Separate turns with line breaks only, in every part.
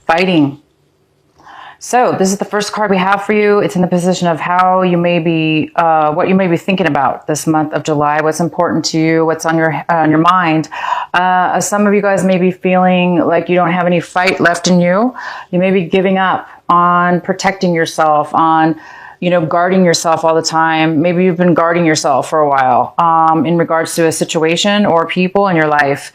fighting. So this is the first card we have for you. It's in the position of how you may be, what you may be thinking about this month of July, what's important to you, what's on your mind. Some of you guys may be feeling like you don't have any fight left in you. You may be giving up on protecting yourself, on, guarding yourself all the time. Maybe you've been guarding yourself for a while, in regards to a situation or people in your life.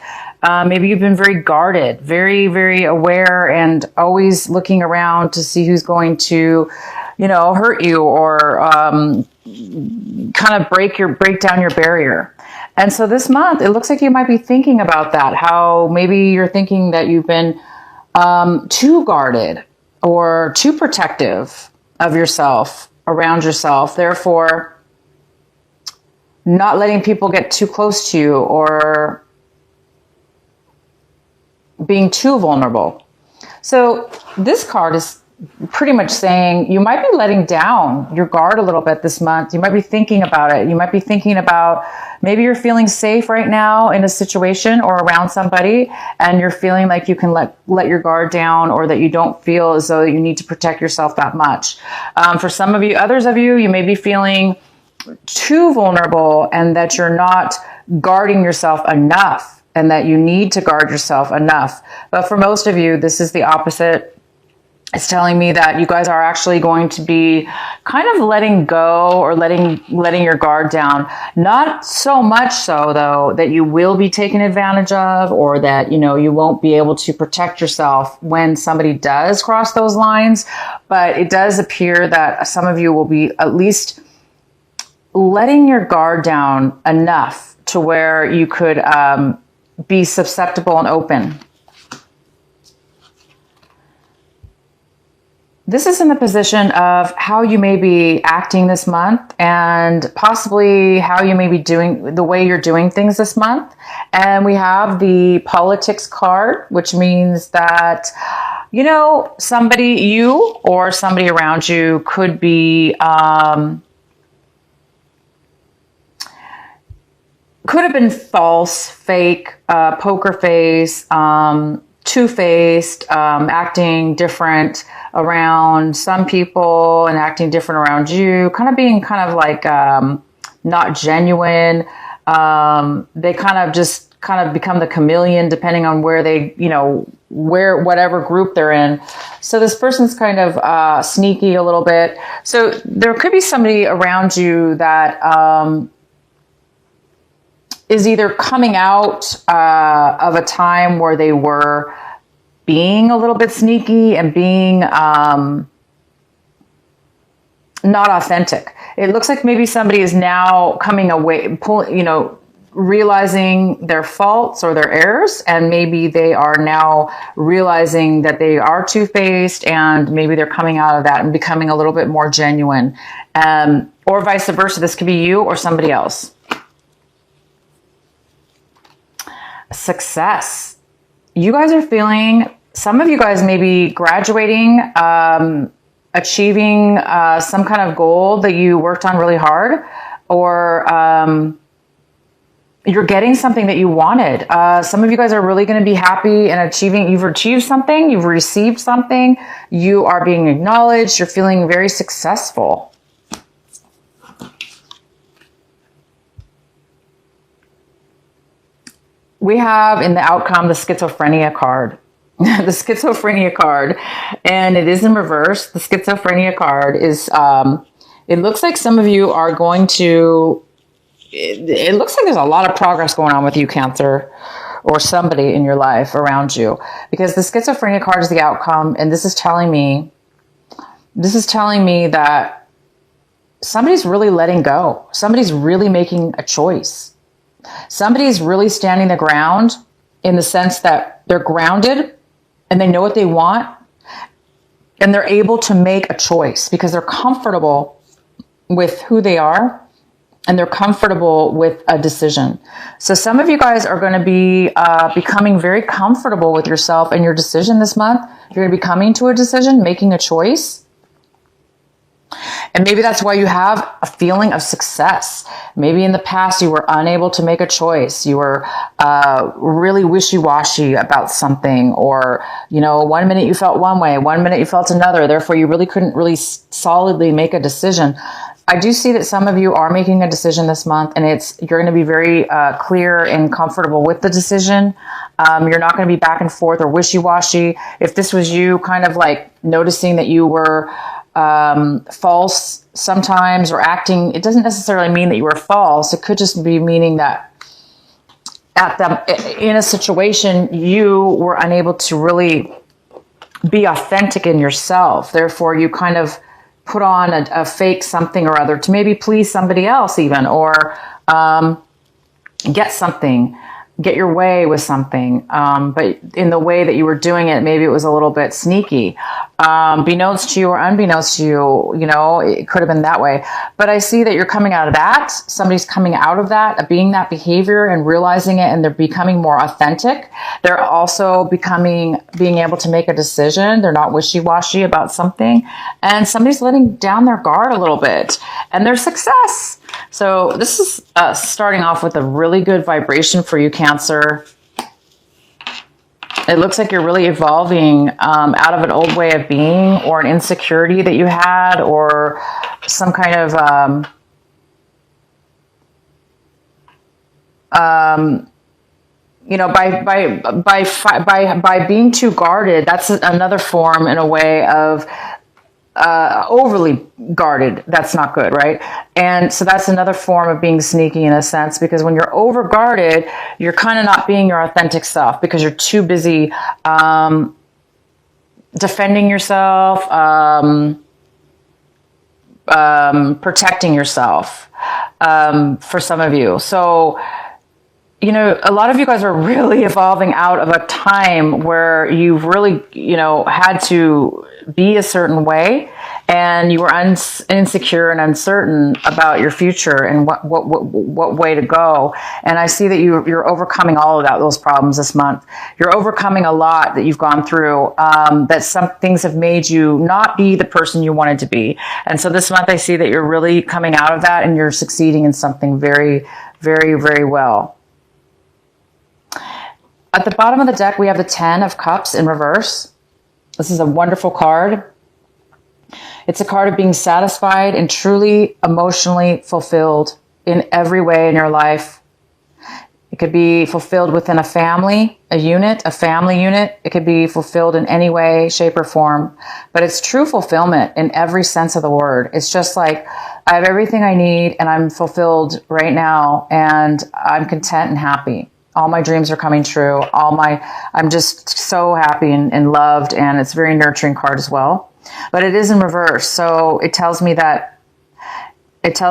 Maybe you've been very guarded, very, very aware, and always looking around to see who's going to, hurt you or kind of break down your barrier. And so this month, it looks like you might be thinking about that, how maybe you're thinking that you've been too guarded or too protective of yourself, around yourself, therefore not letting people get too close to you or being too vulnerable. So this card is pretty much saying you might be letting down your guard a little bit this month. You might be thinking about it. You might be thinking about maybe you're feeling safe right now in a situation or around somebody, and you're feeling like you can let your guard down, or that you don't feel as though you need to protect yourself that much. For some of you, others of you, you may be feeling too vulnerable and that you're not guarding yourself enough, and that you need to guard yourself enough. But for most of you, this is the opposite. It's telling me that you guys are actually going to be kind of letting go or letting your guard down. Not so much so, though, that you will be taken advantage of, or that, you won't be able to protect yourself when somebody does cross those lines. But it does appear that some of you will be at least letting your guard down enough to where you could be susceptible and open. This is in the position of how you may be acting this month, and possibly how you may be doing the way you're doing things this month. And we have the politics card, which means that, you or somebody around you could be, could have been false, fake, poker face, two-faced, acting different around some people and acting different around you, kind of being like not genuine. They kind of become the chameleon depending on where they, whatever group they're in. So this person's kind of sneaky a little bit. So there could be somebody around you that is either coming out of a time where they were being a little bit sneaky and being not authentic. It looks like maybe somebody is now coming away, realizing their faults or their errors, and maybe they are now realizing that they are two-faced, and maybe they're coming out of that and becoming a little bit more genuine, or vice versa. This could be you or somebody else. Success. You guys are feeling, some of you guys may be graduating, achieving some kind of goal that you worked on really hard, or you're getting something that you wanted. Some of you guys are really going to be happy and you've achieved something, you've received something, you are being acknowledged, you're feeling very successful. We have in the outcome the schizophrenia card. The schizophrenia card, and it is in reverse. The schizophrenia card is, it looks like some of you are going to, it looks like there's a lot of progress going on with you, Cancer, or somebody in your life around you, because the schizophrenia card is the outcome, and this is telling me that somebody's really letting go. Somebody's really making a choice. Somebody's really standing the ground, in the sense that they're grounded and they know what they want, and they're able to make a choice because they're comfortable with who they are, and they're comfortable with a decision. So some of you guys are going to be becoming very comfortable with yourself and your decision this month. You're going to be coming to a decision, making a choice. And maybe that's why you have a feeling of success. Maybe in the past you were unable to make a choice. You were really wishy-washy about something, or, you know, 1 minute you felt one way, 1 minute you felt another. Therefore, you really couldn't really solidly make a decision. I do see that some of you are making a decision this month, and you're going to be very clear and comfortable with the decision. You're not going to be back and forth or wishy-washy. If this was you kind of like noticing that you were false sometimes or acting, it doesn't necessarily mean that you were false. It could just be meaning that in a situation you were unable to really be authentic in yourself. Therefore, you kind of put on a fake something or other to maybe please somebody else even, or get your way with something. But in the way that you were doing it, maybe it was a little bit sneaky. Beknownst to you or unbeknownst to you, you know, it could have been that way. But I see that you're coming out of that. Somebody's coming out of that, being that behavior and realizing it, and they're becoming more authentic. They're also being able to make a decision. They're not wishy-washy about something. And somebody's letting down their guard a little bit, and their success. So this is starting off with a really good vibration for you, Cancer. It looks like you're really evolving out of an old way of being, or an insecurity that you had, or some kind of you know, by being too guarded. That's another form, in a way, of overly guarded. That's not good, right? And so that's another form of being sneaky in a sense, because when you're over guarded, you're kind of not being your authentic self, because you're too busy defending yourself, protecting yourself, for some of you. So, you know, a lot of you guys are really evolving out of a time where you've really, you know, had to be a certain way, and you were insecure and uncertain about your future and what way to go. And I see that you're overcoming all of those problems this month. You're overcoming a lot that you've gone through, that some things have made you not be the person you wanted to be. And so this month I see that you're really coming out of that, and you're succeeding in something very, very, very well. At the bottom of the deck, we have the 10 of Cups in reverse. This is a wonderful card. It's a card of being satisfied and truly emotionally fulfilled in every way in your life. It could be fulfilled within a family unit. It could be fulfilled in any way, shape, or form. But it's true fulfillment in every sense of the word. It's just like, I have everything I need, and I'm fulfilled right now, and I'm content and happy. All my dreams are coming true. I'm just so happy and loved, and it's a very nurturing card as well. But it is in reverse, so it tells me that this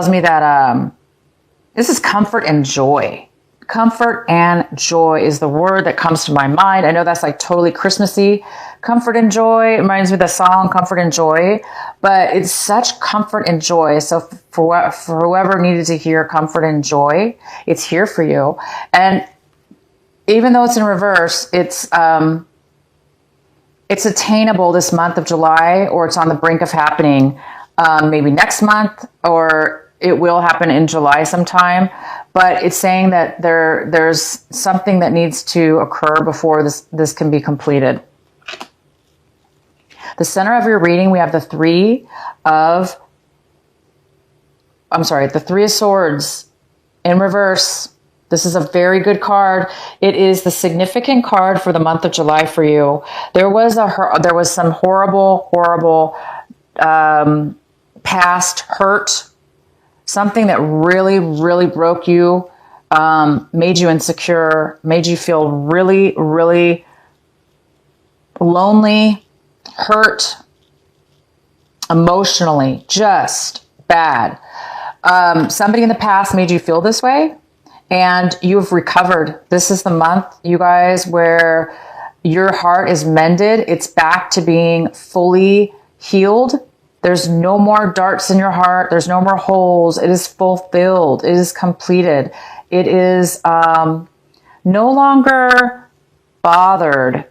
is comfort and joy. Comfort and joy is the word that comes to my mind. I know that's like totally Christmassy. Comfort and joy. It reminds me of the song Comfort and Joy, but it's such comfort and joy. So for whoever needed to hear comfort and joy, it's here for you. And even though it's in reverse, it's attainable this month of July, or it's on the brink of happening, maybe next month, or it will happen in July sometime. But it's saying that there's something that needs to occur before this can be completed. The center of your reading, we have the Three of Swords in reverse. This is a very good card. It is the significant card for the month of July for you. There was some horrible past hurt, something that really, really broke you, made you insecure, made you feel really, really lonely, hurt, emotionally, just bad. Somebody in the past made you feel this way, and you've recovered. This is the month, you guys, where your heart is mended. It's back to being fully healed. There's no more darts in your heart. There's no more holes. It is fulfilled. It is completed. It is no longer bothered,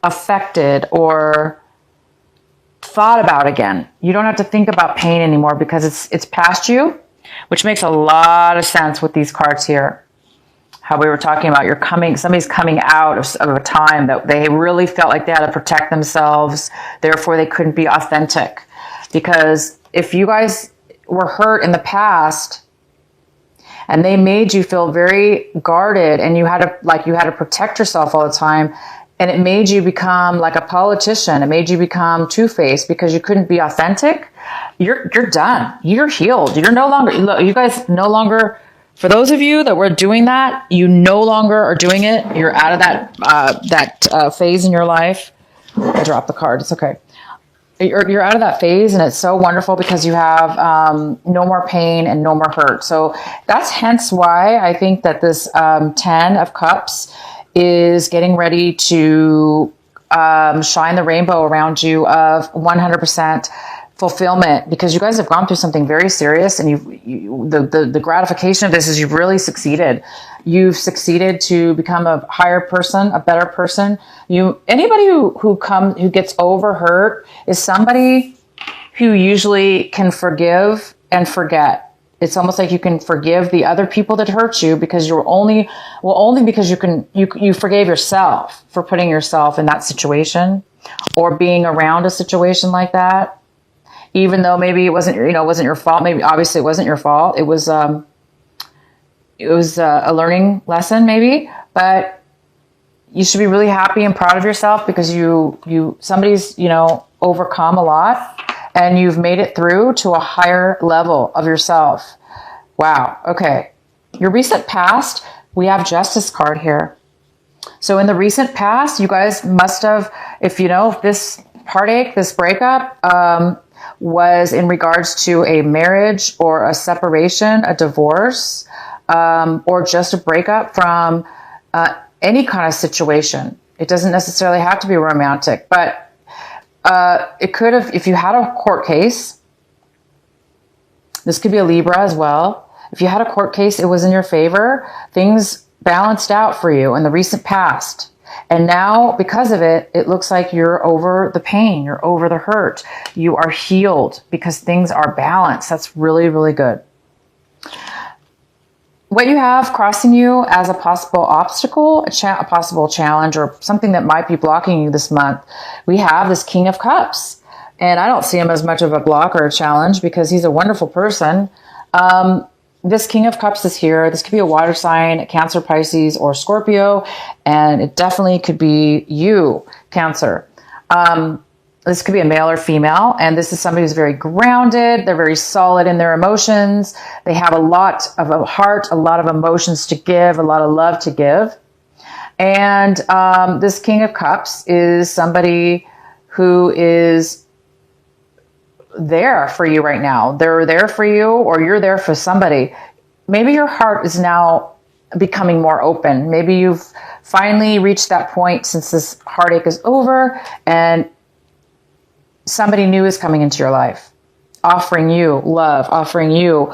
affected, or thought about again. You don't have to think about pain anymore because it's past you, which makes a lot of sense with these cards here. How we were talking about somebody's coming out of a time that they really felt like they had to protect themselves. Therefore, they couldn't be authentic. Because if you guys were hurt in the past and they made you feel very guarded and you had to protect yourself all the time, and it made you become like a politician, it made you become two-faced because you couldn't be authentic, you're done. You're healed. You're no longer, you guys no longer, for those of you that were doing that, you no longer are doing it. You're out of that phase in your life. I dropped the card. It's okay. You're out of that phase, and it's so wonderful because you have no more pain and no more hurt. So that's hence why I think that this 10 of Cups is getting ready to shine the rainbow around you of 100% fulfillment, because you guys have gone through something very serious, and the gratification of this is you've really succeeded. You've succeeded to become a higher person, a better person. Anybody who gets over hurt is somebody who usually can forgive and forget. It's almost like you can forgive the other people that hurt you because only because you forgave yourself for putting yourself in that situation or being around a situation like that. Even though maybe it wasn't your fault. Maybe obviously it wasn't your fault. It was a learning lesson maybe, but you should be really happy and proud of yourself because somebody's, overcome a lot and you've made it through to a higher level of yourself. Wow. Okay. Your recent past, we have Justice card here. So in the recent past, you guys must have, if this heartache, this breakup, was in regards to a marriage or a separation, a divorce, or just a breakup from any kind of situation. It doesn't necessarily have to be romantic, but it could have, if you had a court case, this could be a Libra as well. If you had a court case, it was in your favor, things balanced out for you in the recent past. And now, because of it, it looks like you're over the pain, you're over the hurt, you are healed because things are balanced. That's really, really good. What you have crossing you as a possible obstacle, a possible challenge, or something that might be blocking you this month, we have this King of Cups. And I don't see him as much of a block or a challenge because he's a wonderful person. This King of Cups is here. This could be a water sign, Cancer, Pisces, or Scorpio. And it definitely could be you, Cancer. This could be a male or female. And this is somebody who's very grounded. They're very solid in their emotions. They have a lot of a heart, a lot of emotions to give, a lot of love to give. And this King of Cups is somebody who is there for you right now. They're there for you, or you're there for somebody. Maybe your heart is now becoming more open. Maybe you've finally reached that point since this heartache is over and somebody new is coming into your life, offering you love, offering you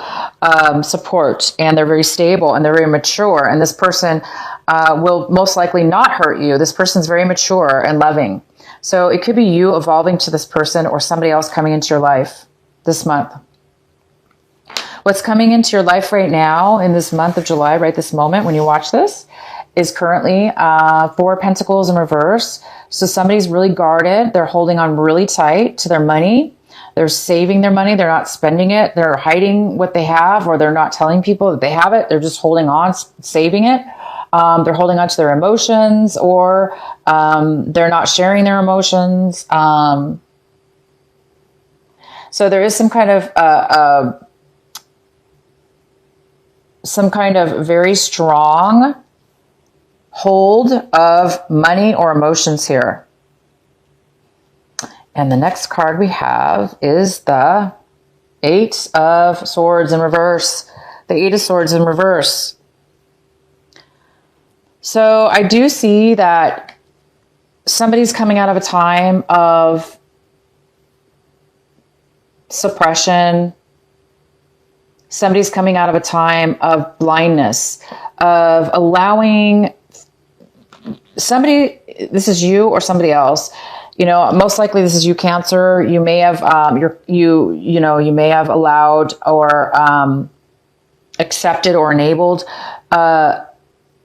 support, and they're very stable and they're very mature. And this person will most likely not hurt you. This person's very mature and loving. So it could be you evolving to this person or somebody else coming into your life this month. What's coming into your life right now in this month of July, right this moment when you watch this, is currently 4 Pentacles in reverse. So somebody's really guarded. They're holding on really tight to their money. They're saving their money. They're not spending it. They're hiding what they have, or they're not telling people that they have it. They're just holding on, saving it. They're holding on to their emotions, or they're not sharing their emotions. So there is some kind of very strong hold of money or emotions here. And the next card we have is the 8 of Swords in reverse. The 8 of Swords in reverse. So I do see that somebody's coming out of a time of suppression. Somebody's coming out of a time of blindness, of allowing somebody, this is you or somebody else, most likely this is you, Cancer. You may have, you may have allowed or accepted or enabled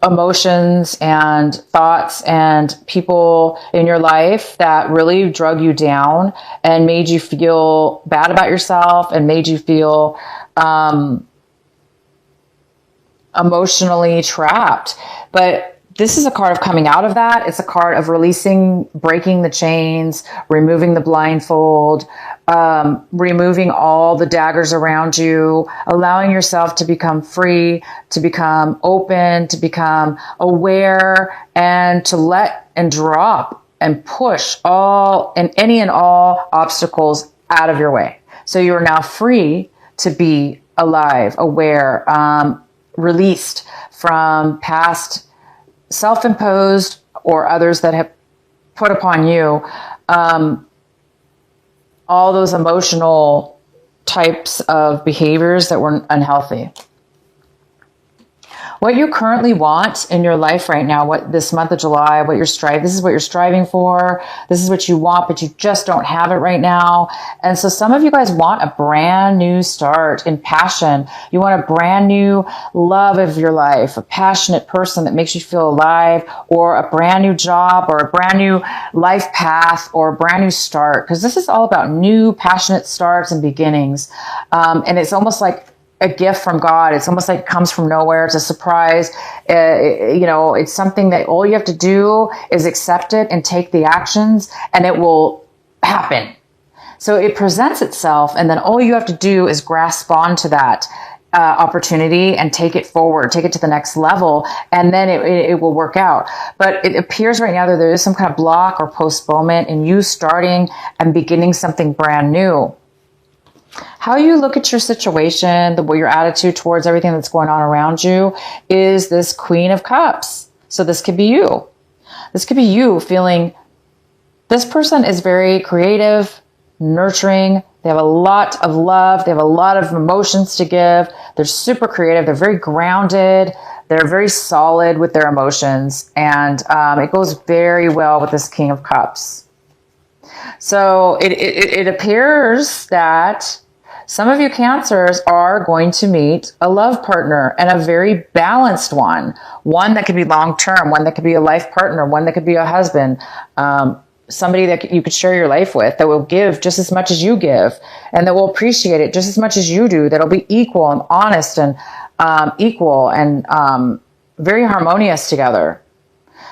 emotions and thoughts and people in your life that really drug you down and made you feel bad about yourself and made you feel emotionally trapped. But this is a card of coming out of that. It's a card of releasing, breaking the chains, removing the blindfold, removing all the daggers around you, allowing yourself to become free, to become open, to become aware, and to let and drop and push all and any and all obstacles out of your way. So you are now free to be alive, aware, released from past self-imposed or others that have put upon you, all those emotional types of behaviors that were unhealthy. What you currently want in your life right now, what this month of July, this is what you're striving for. This is what you want, but you just don't have it right now. And so some of you guys want a brand new start in passion. You want a brand new love of your life, a passionate person that makes you feel alive, or a brand new job, or a brand new life path, or a brand new start. Because this is all about new, passionate starts and beginnings. And it's almost like a gift from God. It's almost like it comes from nowhere. It's a surprise. It's something that all you have to do is accept it and take the actions, and it will happen. So it presents itself, and then all you have to do is grasp onto that opportunity and take it forward, take it to the next level, and then it will work out. But it appears right now that there is some kind of block or postponement in you starting and beginning something brand new. How you look at your situation, your attitude towards everything that's going on around you is this Queen of Cups. So this could be you. This could be you feeling this person is very creative, nurturing. They have a lot of love. They have a lot of emotions to give. They're super creative. They're very grounded. They're very solid with their emotions. And it goes very well with this King of Cups. So it appears that some of you Cancers are going to meet a love partner, and a very balanced one that could be long-term, one that could be a life partner, one that could be a husband, somebody that you could share your life with, that will give just as much as you give, and that will appreciate it just as much as you do, that'll be equal and honest and equal and very harmonious together.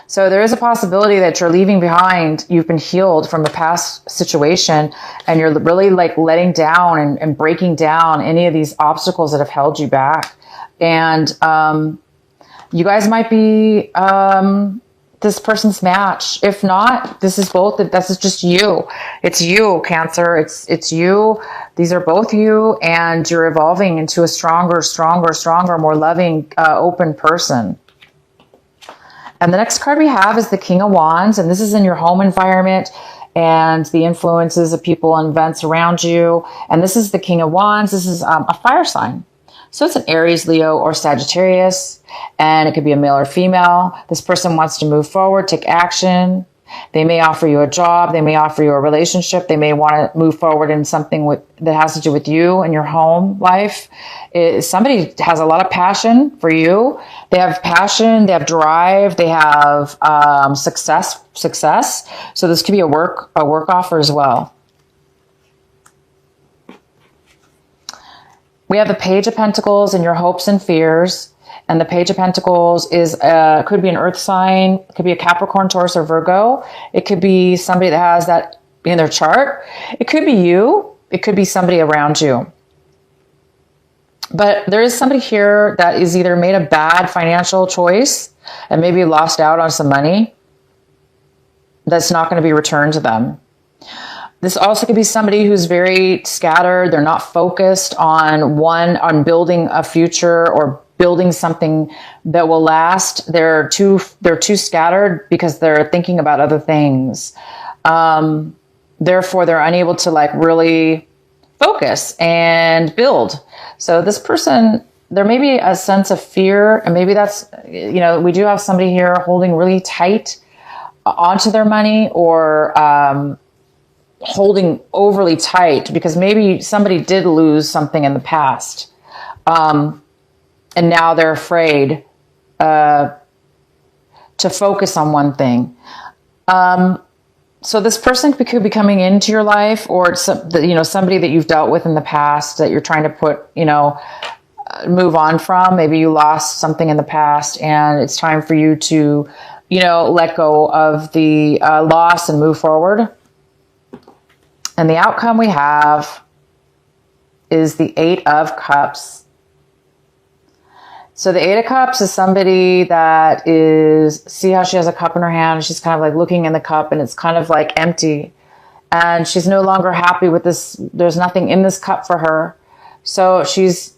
So there is a possibility that you're leaving behind, you've been healed from a past situation, and you're really like letting down and breaking down any of these obstacles that have held you back. And you guys might be this person's match. If not, this is just you. It's you, Cancer. It's you. These are both you, and you're evolving into a stronger, more loving, open person. And the next card we have is the King of Wands, and this is in your home environment and the influences of people and events around you. And this is the King of Wands. This is a fire sign. So it's an Aries, Leo, or Sagittarius, and it could be a male or female. This person wants to move forward, take action. They may offer you a job. They may offer you a relationship. They may want to move forward in something that has to do with you and your home life. Somebody has a lot of passion for you. They have passion. They have drive. They have success. So this could be a work offer as well. We have the Page of Pentacles and your hopes and fears. And the Page of Pentacles is could be an earth sign. It could be a Capricorn, Taurus, or Virgo. It could be somebody that has that in their chart. It could be you. It could be somebody around you. But there is somebody here that is either made a bad financial choice and maybe lost out on some money that's not going to be returned to them. This also could be somebody who's very scattered. They're not focused on building a future or building something that will last. They're too scattered because they're thinking about other things. Therefore, they're unable to really focus and build. So this person, there may be a sense of fear, and maybe that's, we do have somebody here holding really tight onto their money, or holding overly tight, because maybe somebody did lose something in the past. And now they're afraid to focus on one thing. So this person could be coming into your life, or it's somebody that you've dealt with in the past that you're trying to move on from. Maybe you lost something in the past, and it's time for you to, let go of the loss and move forward. And the outcome we have is the 8 of Cups. So the 8 of Cups is somebody that see how she has a cup in her hand, and she's kind of like looking in the cup, and it's kind of like empty. And she's no longer happy with this. There's nothing in this cup for her. So she's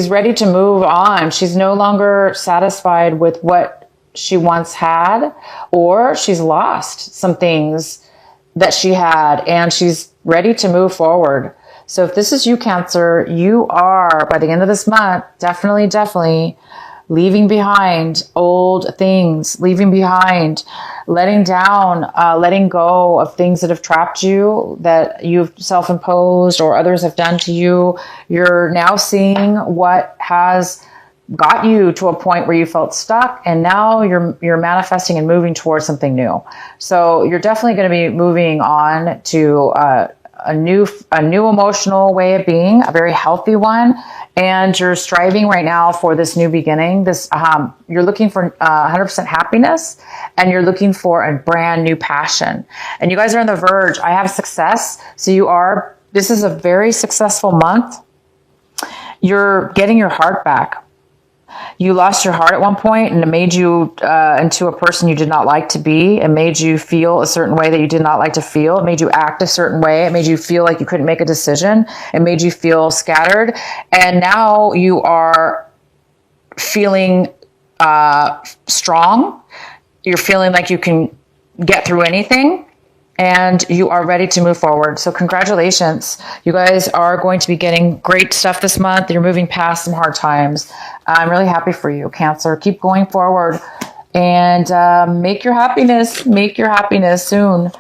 ready to move on. She's no longer satisfied with what she once had, or she's lost some things that she had, and she's ready to move forward. So if this is you, Cancer, you are, by the end of this month, definitely leaving behind old things, leaving behind, letting down, letting go of things that have trapped you, that you've self-imposed or others have done to you. You're now seeing what has got you to a point where you felt stuck, and now you're manifesting and moving towards something new. So you're definitely going to be moving on to a new emotional way of being, a very healthy one, and you're striving right now for this new beginning. This you're looking for 100% happiness, and you're looking for a brand new passion. And you guys are on the verge. I have success, so this is a very successful month. You're getting your heart back. You lost your heart at one point, and it made you into a person you did not like to be. It made you feel a certain way that you did not like to feel. It made you act a certain way. It made you feel like you couldn't make a decision. It made you feel scattered. And now you are feeling strong. You're feeling like you can get through anything, and you are ready to move forward. So congratulations. You guys are going to be getting great stuff this month. You're moving past some hard times. I'm really happy for you, Cancer. Keep going forward, and make your happiness soon.